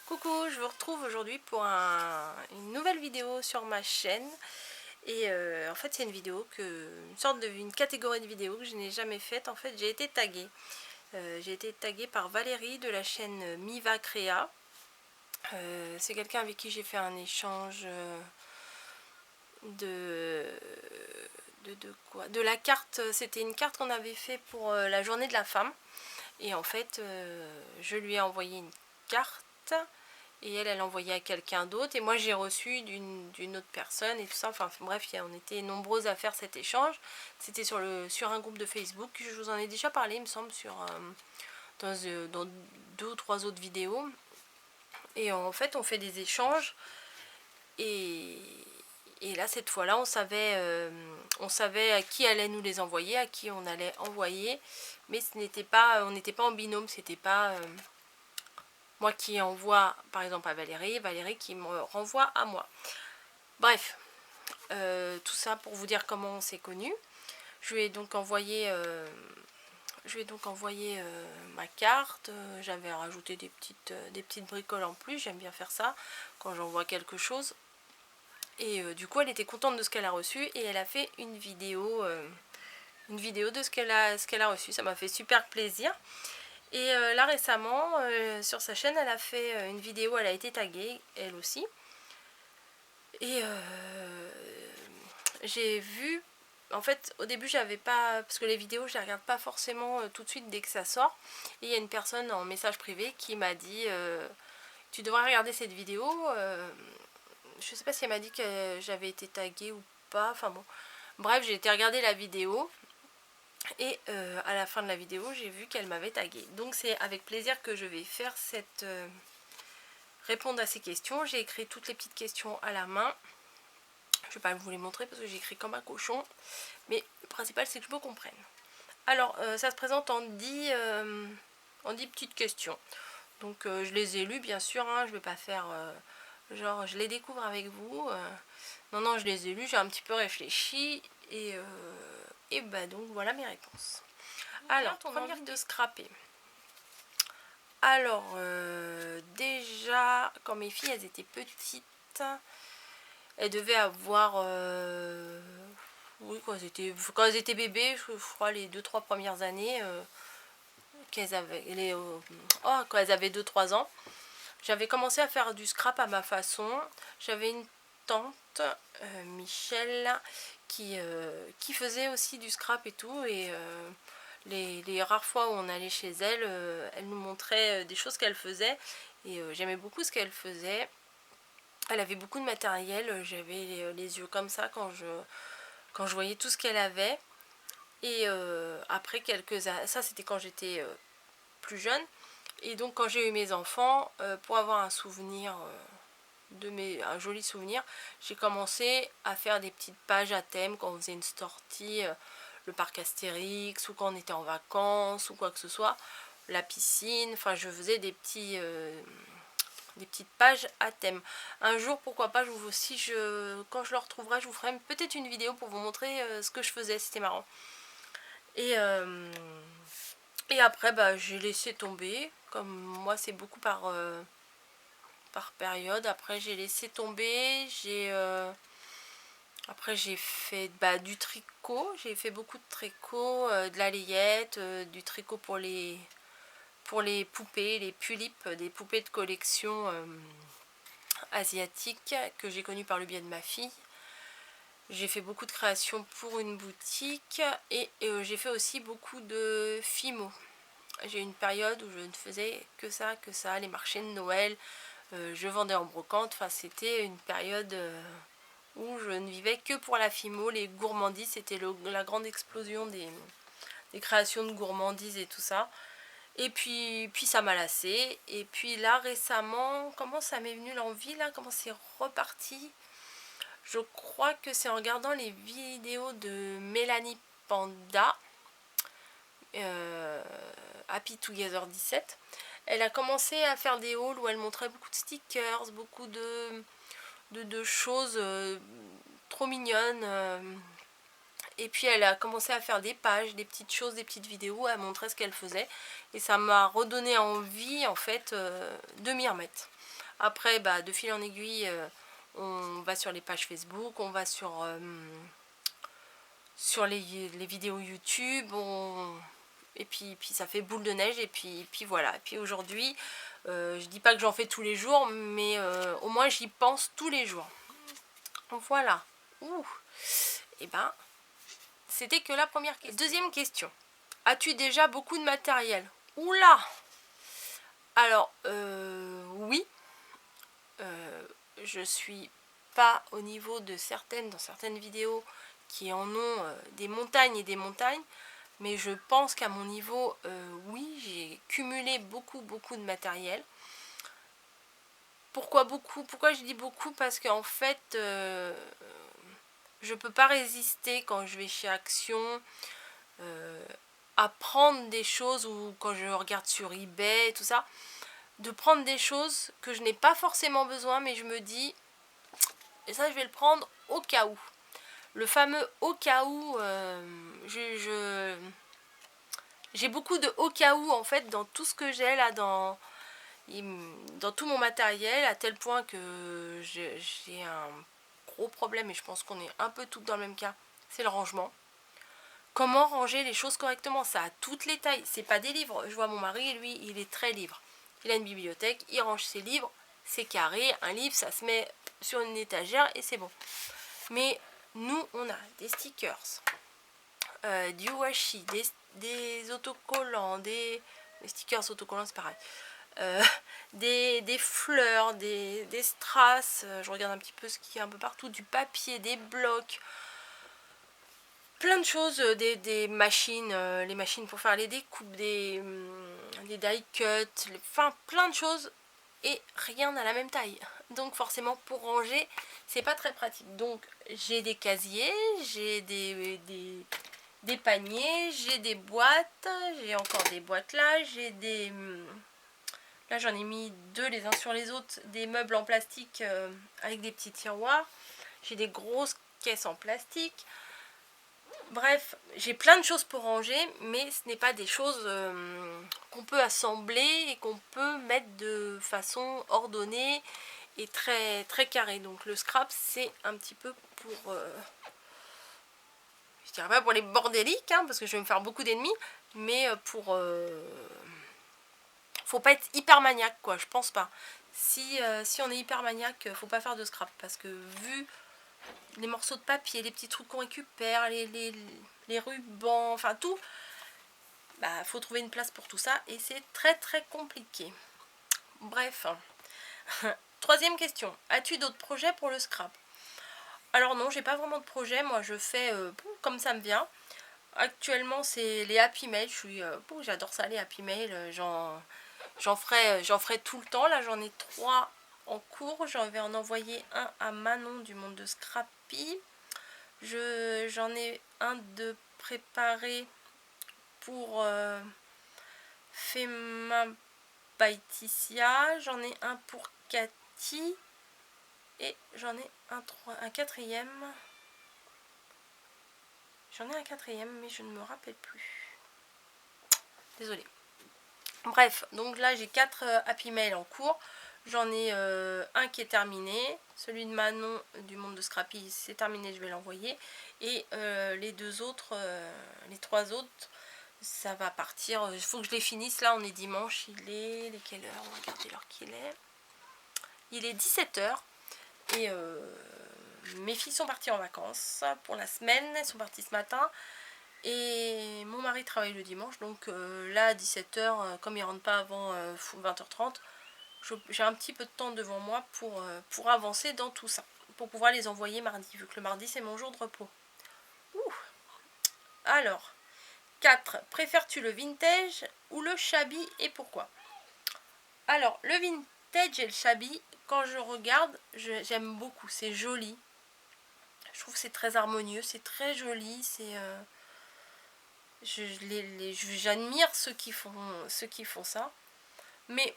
Coucou, je vous retrouve aujourd'hui pour une nouvelle vidéo sur ma chaîne. Et en fait c'est une vidéo une catégorie de vidéos que je n'ai jamais faite. En fait j'ai été taguée. J'ai été taguée par Valérie de la chaîne Miva Créa. C'est quelqu'un avec qui j'ai fait un échange de, de la carte. C'était une carte qu'on avait fait pour la journée de la femme. Et en fait je lui ai envoyé une carte. Et elle envoyait à quelqu'un d'autre. Et moi, j'ai reçu d'une autre personne et tout ça. Enfin, bref, on était nombreuses à faire cet échange. C'était sur un groupe de Facebook. Je vous en ai déjà parlé, il me semble, dans deux ou trois autres vidéos. Et en fait, on fait des échanges. Et, et là, cette fois-là, on savait à qui allait nous les envoyer, à qui on allait envoyer. Mais on n'était pas en binôme. C'était pas... moi qui envoie par exemple à Valérie, Valérie qui me renvoie à moi. Bref, tout ça pour vous dire comment on s'est connus. Je lui ai donc envoyé, ma carte. J'avais rajouté des petites bricoles en plus. J'aime bien faire ça quand j'envoie quelque chose. Et du coup, elle était contente de ce qu'elle a reçu et elle a fait une vidéo de ce qu'elle a reçu. Ça m'a fait super plaisir. Et là récemment, sur sa chaîne, elle a fait une vidéo, elle a été taguée, elle aussi. Et j'ai vu, en fait au début j'avais pas, parce que les vidéos je les regarde pas forcément tout de suite dès que ça sort. Et il y a une personne en message privé qui m'a dit tu devrais regarder cette vidéo. Je sais pas si elle m'a dit que j'avais été taguée ou pas, enfin bon. Bref, j'ai été regarder la vidéo. Et à la fin de la vidéo, j'ai vu qu'elle m'avait taguée. Donc c'est avec plaisir que je vais faire répondre à ces questions. J'ai écrit toutes les petites questions à la main. Je vais pas vous les montrer parce que j'ai écrit comme un cochon. Mais le principal, c'est que je me comprenne. Alors, ça se présente en 10 petites questions. Donc je les ai lues, bien sûr. Hein, je vais pas faire genre je les découvre avec vous. Non, je les ai lues. J'ai un petit peu réfléchi. Et bah donc voilà mes réponses. Alors, première de scraper. Alors, déjà, quand mes filles, elles étaient petites, elles devaient avoir... oui, quand elles étaient bébés, je crois les 2-3 premières années, quand elles avaient 2-3 ans, j'avais commencé à faire du scrap à ma façon. J'avais une tante, Michel, qui faisait aussi du scrap et tout. Et les rares fois où on allait chez elle, elle nous montrait des choses qu'elle faisait. Et j'aimais beaucoup ce qu'elle faisait. Elle avait beaucoup de matériel. J'avais les yeux comme ça quand je voyais tout ce qu'elle avait. Et après quelques années, ça c'était quand j'étais plus jeune. Et donc quand j'ai eu mes enfants, pour avoir un souvenir... un joli souvenir, j'ai commencé à faire des petites pages à thème quand on faisait une sortie, le parc Astérix, ou quand on était en vacances, ou quoi que ce soit, la piscine. Enfin, je faisais des petites pages à thème. Un jour, pourquoi pas, quand je le retrouverai, je vous ferai peut-être une vidéo pour vous montrer ce que je faisais. C'était marrant. Et après, bah, j'ai laissé tomber. Comme moi, c'est beaucoup par période. Après, j'ai laissé tomber. Après, j'ai fait du tricot. J'ai fait beaucoup de tricot, de la layette, du tricot pour les poupées, les tulipes, des poupées de collection asiatiques que j'ai connues par le biais de ma fille. J'ai fait beaucoup de créations pour une boutique et j'ai fait aussi beaucoup de fimo. J'ai eu une période où je ne faisais que ça, les marchés de Noël. Je vendais en brocante. Enfin, c'était une période où je ne vivais que pour la fimo, les gourmandises. C'était la grande explosion des créations de gourmandises et tout ça. Et puis ça m'a lassé. Et puis là récemment, comment ça m'est venu l'envie là, comment c'est reparti? Je crois que c'est en regardant les vidéos de Mélanie Panda, Happy Together 17. Elle a commencé à faire des hauls où elle montrait beaucoup de stickers, beaucoup de choses trop mignonnes. Et puis elle a commencé à faire des pages, des petites choses, des petites vidéos, à montrer ce qu'elle faisait. Et ça m'a redonné envie en fait de m'y remettre. Après, bah, de fil en aiguille, on va sur les pages Facebook, on va sur les vidéos YouTube, et puis ça fait boule de neige, et puis voilà. Et puis aujourd'hui, je dis pas que j'en fais tous les jours, mais au moins j'y pense tous les jours. Voilà. Ouh. Et ben, c'était que la première question. Deuxième question. As-tu déjà beaucoup de matériel? Oula! Alors, oui. Je suis pas au niveau de dans certaines vidéos qui en ont des montagnes et des montagnes. Mais je pense qu'à mon niveau, oui, j'ai cumulé beaucoup de matériel. Pourquoi beaucoup? Pourquoi je dis beaucoup? Parce qu'en fait, je peux pas résister quand je vais chez Action à prendre des choses, ou quand je regarde sur eBay et tout ça, de prendre des choses que je n'ai pas forcément besoin, mais je me dis, et ça je vais le prendre au cas où. Le fameux au cas où, j'ai beaucoup de au cas où en fait dans tout ce que j'ai là, dans tout mon matériel, à tel point que j'ai un gros problème, et je pense qu'on est un peu toutes dans le même cas, c'est le rangement. Comment ranger les choses correctement? Ça a toutes les tailles, c'est pas des livres. Je vois mon mari, lui, il est très livre. Il a une bibliothèque, il range ses livres, c'est carré, un livre, ça se met sur une étagère et c'est bon. Mais nous, on a des stickers, du washi, des autocollants, des stickers autocollants, c'est pareil. Des fleurs, des strass, je regarde un petit peu ce qu'il y a un peu partout, du papier, des blocs, plein de choses, des machines, les machines pour faire les découpes, des die cut, enfin plein de choses, et rien à la même taille. Donc forcément pour ranger, c'est pas très pratique. Donc j'ai des casiers, j'ai des paniers, j'ai des boîtes, j'ai encore des boîtes là, j'ai des... Là j'en ai mis deux les uns sur les autres, des meubles en plastique avec des petits tiroirs. J'ai des grosses caisses en plastique. Bref, j'ai plein de choses pour ranger, mais ce n'est pas des choses qu'on peut assembler et qu'on peut mettre de façon ordonnée et très, très carrée. Donc le scrap, c'est un petit peu pour... je dirais pas pour les bordéliques, hein, parce que je vais me faire beaucoup d'ennemis, mais pour... faut pas être hyper maniaque, quoi, je pense pas. Si on est hyper maniaque, faut pas faire de scrap, parce que vu les morceaux de papier, les petits trucs qu'on récupère, les rubans, enfin tout, bah faut trouver une place pour tout ça, et c'est très très compliqué. Bref. Troisième question, as-tu d'autres projets pour le scrap? Alors non, j'ai pas vraiment de projet, moi je fais comme ça me vient. Actuellement c'est les Happy Mail, j'adore ça, les Happy Mail, j'en ferai tout le temps. Là j'en ai 3 en cours, j'en vais en envoyer un à Manon du monde de Scrappy. J'en ai un de préparé pour Fema Baiticia, j'en ai un pour Cathy, et j'en ai un quatrième. J'en ai un quatrième, mais je ne me rappelle plus. Désolée. Bref, donc là j'ai 4 Happy Mail en cours. J'en ai un qui est terminé. Celui de Manon du monde de Scrappy, c'est terminé, je vais l'envoyer. Et les 2 autres, les 3 autres, ça va partir. Il faut que je les finisse. Là, on est dimanche. Il est quelle heure? On va regarder l'heure qu'il est. Il est 17 h. Et mes filles sont parties en vacances pour la semaine. Elles sont parties ce matin. Et mon mari travaille le dimanche. Donc là, à 17 h, comme il ne rentre pas avant 20 h 30, j'ai un petit peu de temps devant moi pour avancer dans tout ça. Pour pouvoir les envoyer mardi. Vu que le mardi, c'est mon jour de repos. Ouh. Alors, 4. Préfères-tu le vintage ou le shabby, et pourquoi? Alors, le vintage et le shabby, quand je regarde, j'aime beaucoup. C'est joli. Je trouve que c'est très harmonieux, c'est très joli. C'est j'admire ceux qui font ça. Mais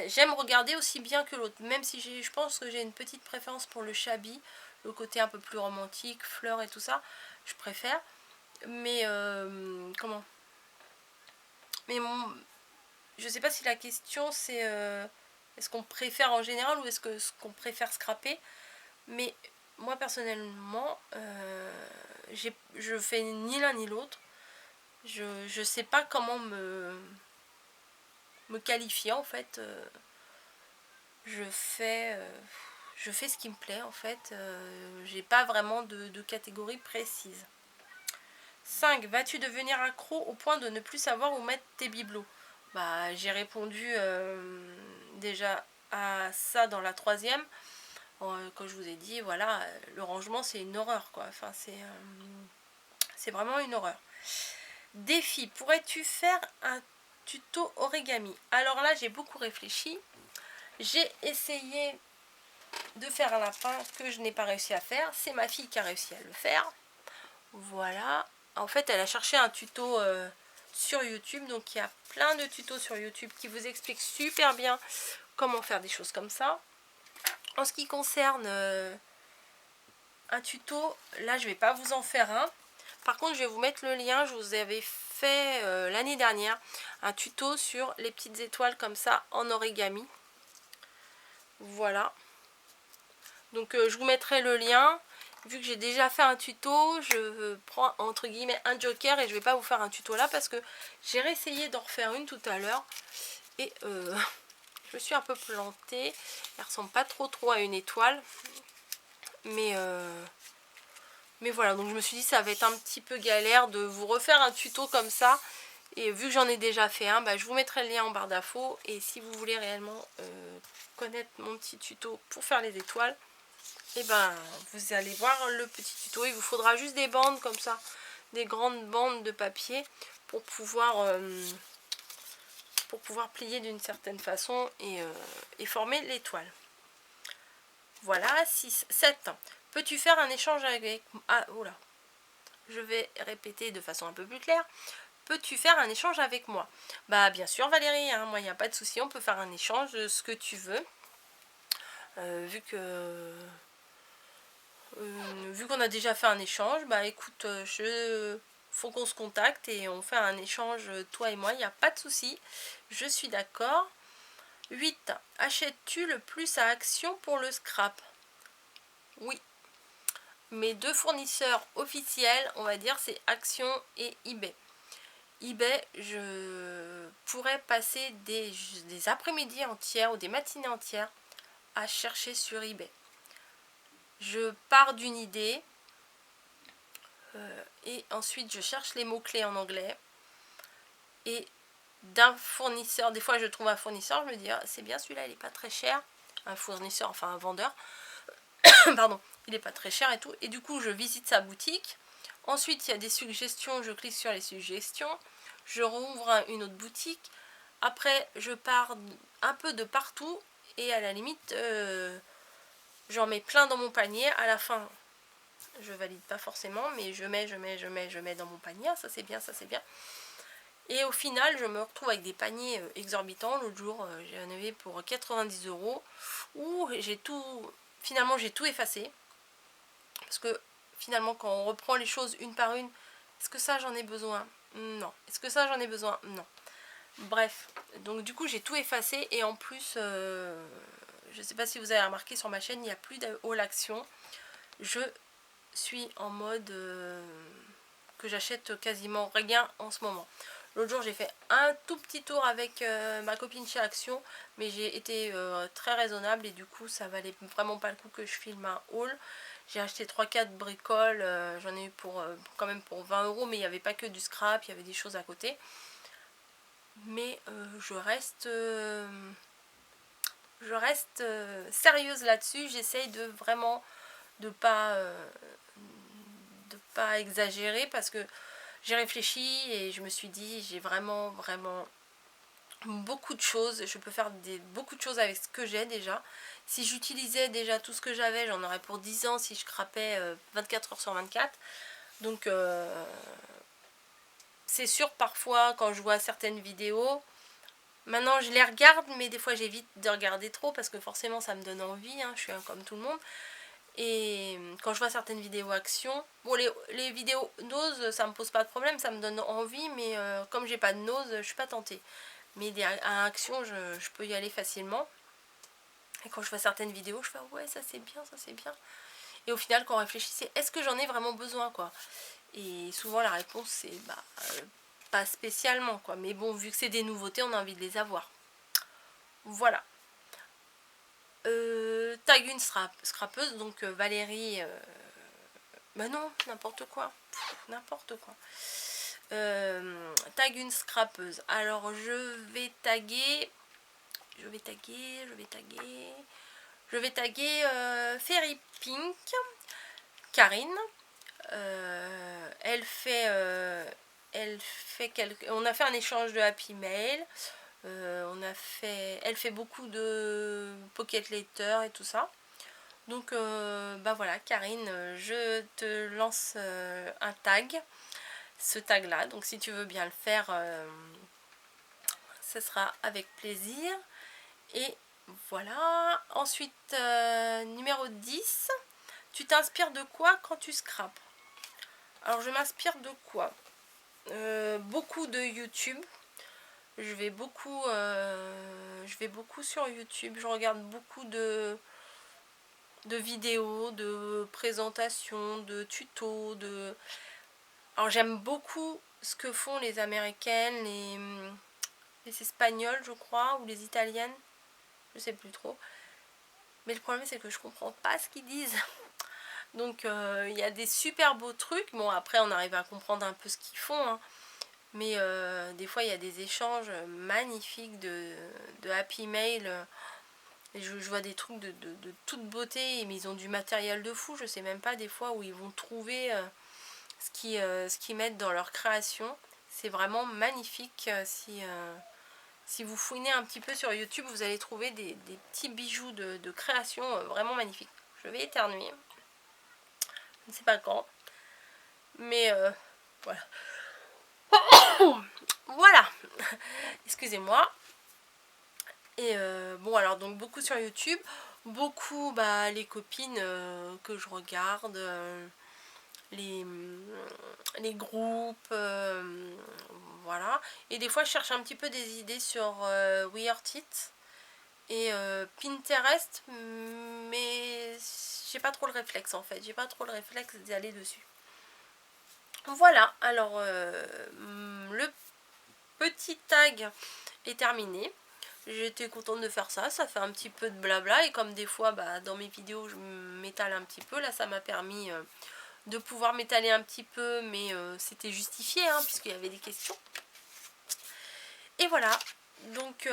j'aime regarder aussi bien que l'autre. Même si je pense que j'ai une petite préférence pour le shabby. le côté un peu plus romantique, fleurs et tout ça, je préfère. Mais comment? Mais je sais pas si la question c'est est-ce qu'on préfère en général ou est-ce que ce qu'on préfère scraper. Mais moi personnellement, je fais ni l'un ni l'autre. Je sais pas comment me qualifier en fait. Je fais ce qui me plaît en fait. J'ai pas vraiment de catégorie précise. 5. Vas-tu devenir accro au point de ne plus savoir où mettre tes bibelots? Bah, j'ai répondu déjà à ça dans la 3e. Quand je vous ai dit, voilà, le rangement c'est une horreur quoi. Enfin, c'est vraiment une horreur. Défi, pourrais-tu faire un tuto origami? Alors là, j'ai beaucoup réfléchi. J'ai essayé de faire un lapin que je n'ai pas réussi à faire. C'est ma fille qui a réussi à le faire. Voilà. En fait, elle a cherché un tuto sur YouTube. Donc, il y a plein de tutos sur YouTube qui vous expliquent super bien comment faire des choses comme ça. En ce qui concerne un tuto, là, je ne vais pas vous en faire un. Par contre, je vais vous mettre le lien. Je vous avais fait l'année dernière un tuto sur les petites étoiles comme ça en origami. Voilà. Donc, je vous mettrai le lien. Vu que j'ai déjà fait un tuto, je prends entre guillemets un joker et je vais pas vous faire un tuto là parce que j'ai réessayé d'en refaire une tout à l'heure et je me suis un peu plantée. Elle ressemble pas trop à une étoile, mais voilà. Donc je me suis dit ça va être un petit peu galère de vous refaire un tuto comme ça. Et vu que j'en ai déjà fait un, bah, je vous mettrai le lien en barre d'infos. Et si vous voulez réellement connaître mon petit tuto pour faire les étoiles, et ben vous allez voir le petit tuto. Il vous faudra juste des bandes comme ça, des grandes bandes de papier pour pouvoir plier d'une certaine façon et former l'étoile. Voilà. 6. 7. Peux-tu faire un échange avec... Ah, oula. Je vais répéter de façon un peu plus claire. Peux-tu faire un échange avec moi? Bah bien sûr Valérie, hein, moi il n'y a pas de souci, on peut faire un échange de ce que tu veux. Vu qu'on a déjà fait un échange, bah écoute, faut qu'on se contacte et on fait un échange, toi et moi, il n'y a pas de souci. Je suis d'accord. 8. Achètes-tu le plus à Action pour le scrap? Oui. Mes 2 fournisseurs officiels, on va dire, c'est Action et eBay. eBay, je pourrais passer des après-midi entières ou des matinées entières à chercher sur eBay. Je pars d'une idée et ensuite je cherche les mots-clés en anglais et d'un fournisseur, des fois je trouve un fournisseur, je me dis ah, c'est bien celui-là, il n'est pas très cher, un fournisseur, enfin un vendeur, pardon, il n'est pas très cher et tout, et du coup je visite sa boutique. Ensuite il y a des suggestions, je clique sur les suggestions, je rouvre une autre boutique, après je pars un peu de partout et à la limite j'en mets plein dans mon panier. À la fin je valide pas forcément, mais je mets dans mon panier, ça c'est bien, ça c'est bien. Et au final je me retrouve avec des paniers exorbitants. L'autre jour j'en avais pour 90 €, où finalement j'ai tout effacé, parce que finalement quand on reprend les choses une par une, est-ce que ça j'en ai besoin? Non. Est-ce que ça j'en ai besoin? Non. Bref, donc du coup j'ai tout effacé, et en plus je sais pas si vous avez remarqué sur ma chaîne, il n'y a plus de haul action. Je suis en mode que j'achète quasiment rien en ce moment. L'autre jour j'ai fait un tout petit tour avec ma copine chez Action, mais j'ai été très raisonnable et du coup ça valait vraiment pas le coup que je filme un haul. J'ai acheté 3-4 bricoles, j'en ai eu pour quand même pour 20 €, mais il n'y avait pas que du scrap, il y avait des choses à côté. Mais je reste sérieuse là-dessus. J'essaye de vraiment de pas exagérer, parce que j'ai réfléchi et je me suis dit j'ai vraiment beaucoup de choses. Je peux faire beaucoup de choses avec ce que j'ai déjà. Si j'utilisais déjà tout ce que j'avais, j'en aurais pour 10 ans si je crapais 24 heures sur 24. Donc c'est sûr, parfois quand je vois certaines vidéos, maintenant je les regarde, mais des fois j'évite de regarder trop parce que forcément ça me donne envie, hein, je suis comme tout le monde. Et quand je vois certaines vidéos action, bon les vidéos nose ça me pose pas de problème, ça me donne envie, mais comme j'ai pas de nose, je suis pas tentée. Mais à action je peux y aller facilement. Et quand je vois certaines vidéos, je fais ouais ça c'est bien, ça c'est bien. Et au final quand on réfléchit, c'est est-ce que j'en ai vraiment besoin quoi. Et souvent la réponse c'est pas spécialement quoi. Mais bon, vu que c'est des nouveautés, on a envie de les avoir. Voilà. Tag une scrapeuse, donc Valérie, bah non, n'importe quoi, n'importe quoi. Tag une scrapeuse. Alors je vais taguer Fairy Pink, Karine. Elle fait on a fait un échange de Happy Mail. Elle fait beaucoup de pocket letter et tout ça. Donc bah voilà Karine, je te lance un tag, ce tag là, donc si tu veux bien le faire, ce sera avec plaisir. Et voilà. Ensuite numéro 10, tu t'inspires de quoi quand tu scrapes? Alors je m'inspire de quoi? Beaucoup de YouTube. Je vais beaucoup sur YouTube. Je regarde beaucoup de vidéos, de présentations, de tutos. Alors j'aime beaucoup ce que font les Américaines, les Espagnoles je crois, ou les Italiennes. Je sais plus trop. Mais le problème c'est que je comprends pas ce qu'ils disent. Donc il y a des super beaux trucs. Bon après on arrive à comprendre un peu ce qu'ils font. Hein. Mais des fois il y a des échanges magnifiques de Happy Mail. Et je vois des trucs de toute beauté, mais ils ont du matériel de fou. Je sais même pas des fois où ils vont trouver ce qu'ils mettent dans leur création. C'est vraiment magnifique. Si vous fouinez un petit peu sur YouTube, vous allez trouver des petits bijoux de création vraiment magnifiques. Je vais éternuer. Je ne sais pas quand. Mais voilà. Voilà. Excusez-moi. Et bon alors donc beaucoup sur YouTube. Beaucoup les copines que je regarde. Les groupes. Voilà. Et des fois je cherche un petit peu des idées sur Weartit et Pinterest. Mais j'ai pas trop le réflexe en fait. J'ai pas trop le réflexe d'aller dessus. Voilà, alors le petit tag est terminé. J'étais contente de faire ça, ça fait un petit peu de blabla. Et comme des fois dans mes vidéos je m'étale un petit peu, là ça m'a permis de pouvoir m'étaler un petit peu. Mais c'était justifié hein, puisqu'il y avait des questions. Et voilà, donc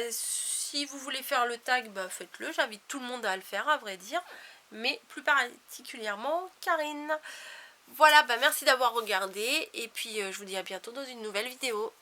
si vous voulez faire le tag, faites-le. J'invite tout le monde à le faire à vrai dire. Mais plus particulièrement Karine. Voilà, merci d'avoir regardé et puis je vous dis à bientôt dans une nouvelle vidéo.